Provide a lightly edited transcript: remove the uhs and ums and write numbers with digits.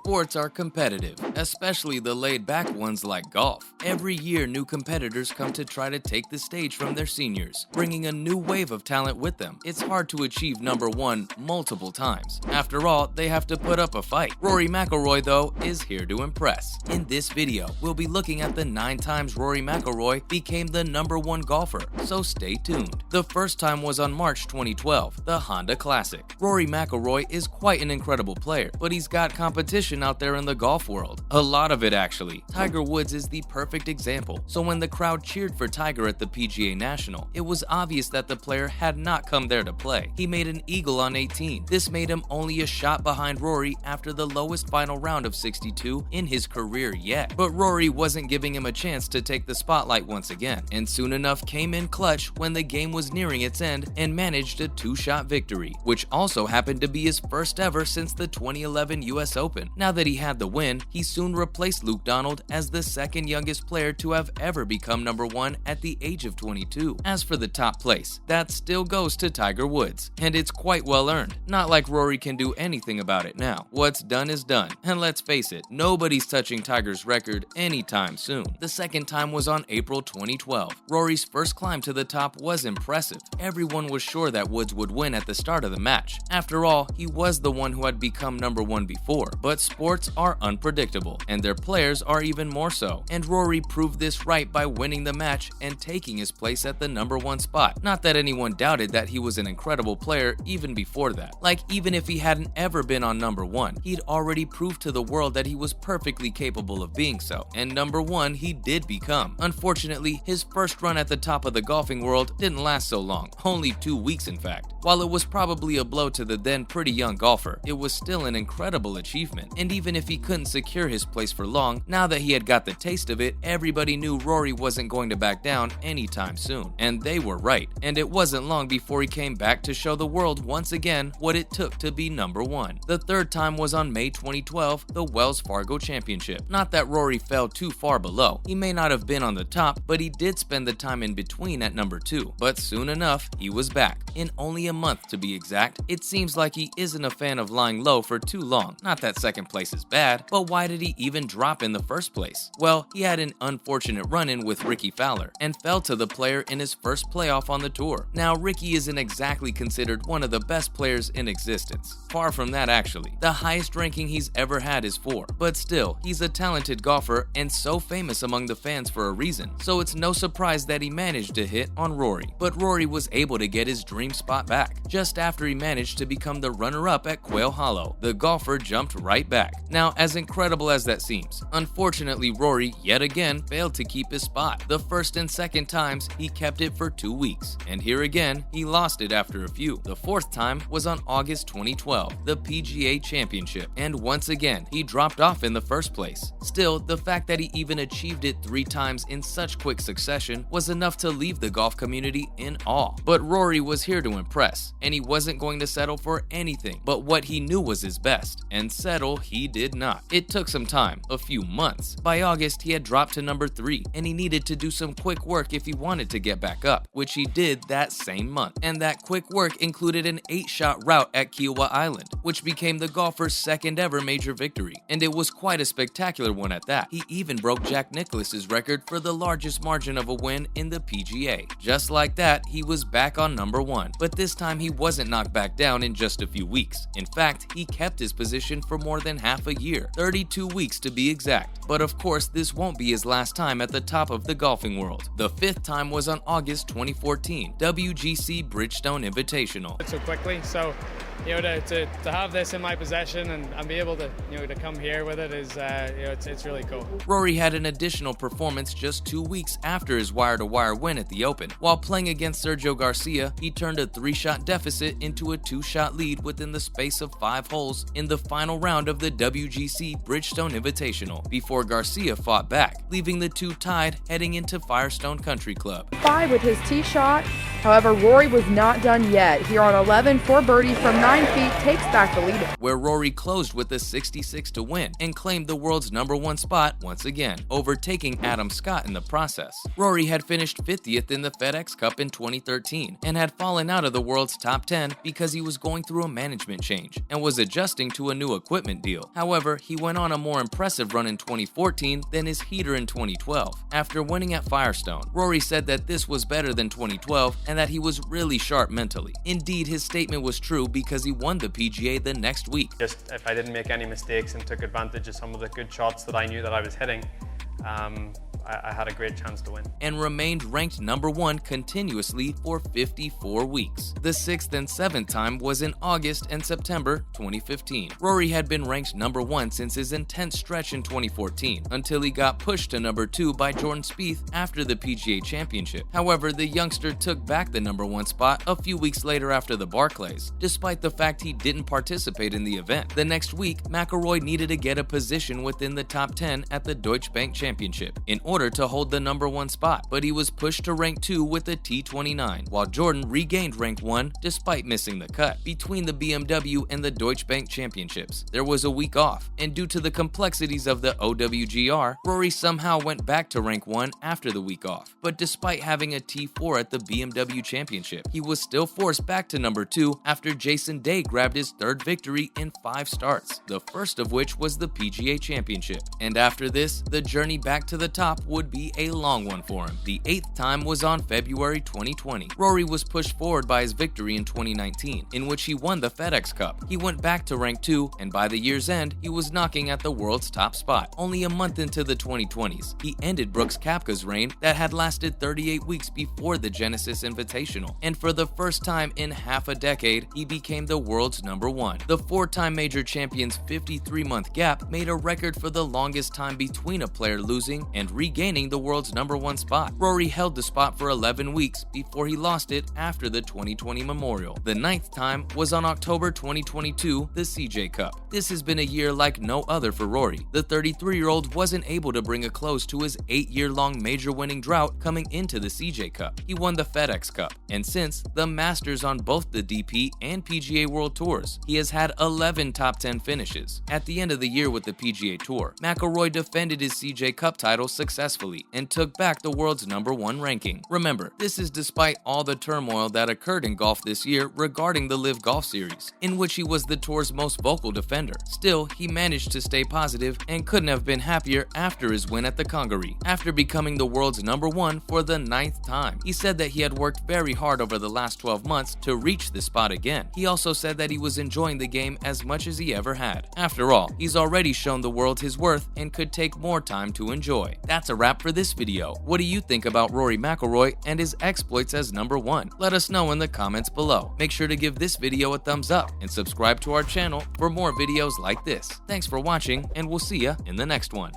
Sports are competitive, especially the laid-back ones like golf. Every year, new competitors come to try to take the stage from their seniors, bringing a new wave of talent with them. It's hard to achieve number one multiple times. After all, they have to put up a fight. Rory McIlroy, though, is here to impress. In this video, we'll be looking at the 9 times Rory McIlroy became the number one golfer, so stay tuned. The first time was on March 2012, the Honda Classic. Rory McIlroy is quite an incredible player, but he's got competition out there in the golf world. A lot of it, actually. Tiger Woods is the perfect example. So when the crowd cheered for Tiger at the PGA National, it was obvious that the player had not come there to play. He made an eagle on 18. This made him only a shot behind Rory after the lowest final round of 62 in his career yet. But Rory wasn't giving him a chance to take the spotlight once again, and soon enough came in clutch when the game was nearing its end and managed a 2-shot victory, which also happened to be his first ever since the 2011 US Open. Now that he had the win, he soon replaced Luke Donald as the second youngest player to have ever become number one at the age of 22. As for the top place, that still goes to Tiger Woods, and it's quite well earned. Not like Rory can do anything about it now. What's done is done, and let's face it, nobody's touching Tiger's record anytime soon. The second time was on April 2012. Rory's first climb to the top was impressive. Everyone was sure that Woods would win at the start of the match. After all, he was the one who had become number one before, but sports are unpredictable, and their players are even more so. And Rory proved this right by winning the match and taking his place at the number one spot. Not that anyone doubted that he was an incredible player even before that. Like, even if he hadn't ever been on number one, he'd already proved to the world that he was perfectly capable of being so, and number one he did become. Unfortunately, his first run at the top of the golfing world didn't last so long, only 2 weeks in fact. While it was probably a blow to the then pretty young golfer, it was still an incredible achievement. And even if he couldn't secure his place for long, now that he had got the taste of it, everybody knew Rory wasn't going to back down anytime soon. And they were right. And it wasn't long before he came back to show the world once again what it took to be number one. The third time was on May 2012, the Wells Fargo Championship. Not that Rory fell too far below. He may not have been on the top, but he did spend the time in between at number 2. But soon enough, he was back. In only a month to be exact. It seems like he isn't a fan of lying low for too long. Not that second place is bad, but why did he even drop in the first place? Well, he had an unfortunate run-in with Ricky Fowler and fell to the player in his first playoff on the tour. Now, Ricky isn't exactly considered one of the best players in existence. Far from that, actually. The highest ranking he's ever had is 4, but still, he's a talented golfer and so famous among the fans for a reason. So it's no surprise that he managed to hit on Rory. But Rory was able to get his dream spot back. Just after he managed to become the runner-up at Quail Hollow, the golfer jumped right back. Now, as incredible as that seems, unfortunately Rory yet again failed to keep his spot. The first and second times, he kept it for 2 weeks, and here again, he lost it after a few. The fourth time was on August 2012, the PGA Championship, and once again, he dropped off in the first place. Still, the fact that he even achieved it 3 times in such quick succession was enough to leave the golf community in awe. But Rory was here to impress, and he wasn't going to settle for anything but what he knew was his best, and settle he did not. It took some time, a few months. By August, he had dropped to number 3, and he needed to do some quick work if he wanted to get back up, which he did that same month. And that quick work included an 8-shot rout at Kiowa Island, which became the golfer's second ever major victory, and it was quite a spectacular one at that. He even broke Jack Nicklaus's record for the largest margin of a win in the PGA. Just like that, he was back on number 1, but this time he wasn't knocked back down in just a few weeks. In fact, he kept his position for more than half a year, 32 weeks to be exact. But of course, this won't be his last time at the top of the golfing world. The 5th time was on August 2014, WGC Bridgestone Invitational. So quickly, so to have this in my possession and be able to to come here with it is it's really cool. Rory had an additional performance just 2 weeks after his wire-to-wire win at the Open. While playing against Sergio Garcia, he turned a 3-shot deficit into a 2-shot lead within the space of 5 holes in the final round of the WGC Bridgestone Invitational before Garcia fought back, leaving the two tied heading into Firestone Country Club. 5 with his tee shot However, Rory was not done yet. Here on 11, 4 birdies from 9 feet takes back the lead. Where Rory closed with a 66 to win and claimed the world's #1 spot once again, overtaking Adam Scott in the process. Rory had finished 50th in the FedEx Cup in 2013 and had fallen out of the world's top 10 because he was going through a management change and was adjusting to a new equipment deal. However, he went on a more impressive run in 2014 than his heater in 2012. After winning at Firestone, Rory said that this was better than 2012 and that he was really sharp mentally. Indeed, his statement was true because he won the PGA the next week. Just if I didn't make any mistakes and took advantage of some of the good shots that I knew that I was hitting, I had a great chance to win. And remained ranked #1 continuously for 54 weeks. The 6th and 7th time was in August and September 2015. Rory had been ranked #1 since his intense stretch in 2014, until he got pushed to #2 by Jordan Spieth after the PGA Championship. However, the youngster took back the #1 spot a few weeks later after the Barclays, despite the fact he didn't participate in the event. The next week, McIlroy needed to get a position within the top 10 at the Deutsche Bank Championship in order to hold the #1 spot, but he was pushed to rank 2 with a T29, while Jordan regained rank 1 despite missing the cut. Between the BMW and the Deutsche Bank Championships, there was a week off, and due to the complexities of the OWGR, Rory somehow went back to rank 1 after the week off. But despite having a T4 at the BMW Championship, he was still forced back to #2 after Jason Day grabbed his 3rd victory in 5 starts, the first of which was the PGA Championship. And after this, the journey back to the top would be a long one for him. The 8th time was on February 2020. Rory was pushed forward by his victory in 2019, in which he won the FedEx Cup. He went back to rank 2, and by the year's end, he was knocking at the world's top spot. Only a month into the 2020s, he ended Brooks Koepka's reign that had lasted 38 weeks before the Genesis Invitational, and for the first time in half a decade, he became the world's #1. The 4-time major champion's 53-month gap made a record for the longest time between a player losing and regaining the world's #1 spot. Rory held the spot for 11 weeks before he lost it after the 2020 Memorial. The 9th time was on October 2022, the CJ Cup. This has been a year like no other for Rory. The 33-year-old wasn't able to bring a close to his 8-year-long major winning drought coming into the CJ Cup. He won the FedEx Cup, and since the Masters on both the DP and PGA World Tours, he has had 11 top 10 finishes. At the end of the year with the PGA Tour, McIlroy defended his CJ Cup title successfully and took back the world's #1 ranking. Remember, this is despite all the turmoil that occurred in golf this year regarding the LIV Golf Series, in which he was the tour's most vocal defender. Still, he managed to stay positive and couldn't have been happier after his win at the Congaree, after becoming the world's #1 for the 9th time. He said that he had worked very hard over the last 12 months to reach this spot again. He also said that he was enjoying the game as much as he ever had. After all, he's already shown the world his worth and could take more time to enjoy. That's a wrap for this video. What do you think about Rory McIlroy and his exploits as #1? Let us know in the comments below. Make sure to give this video a thumbs up and subscribe to our channel for more videos like this. Thanks for watching, and we'll see ya in the next one.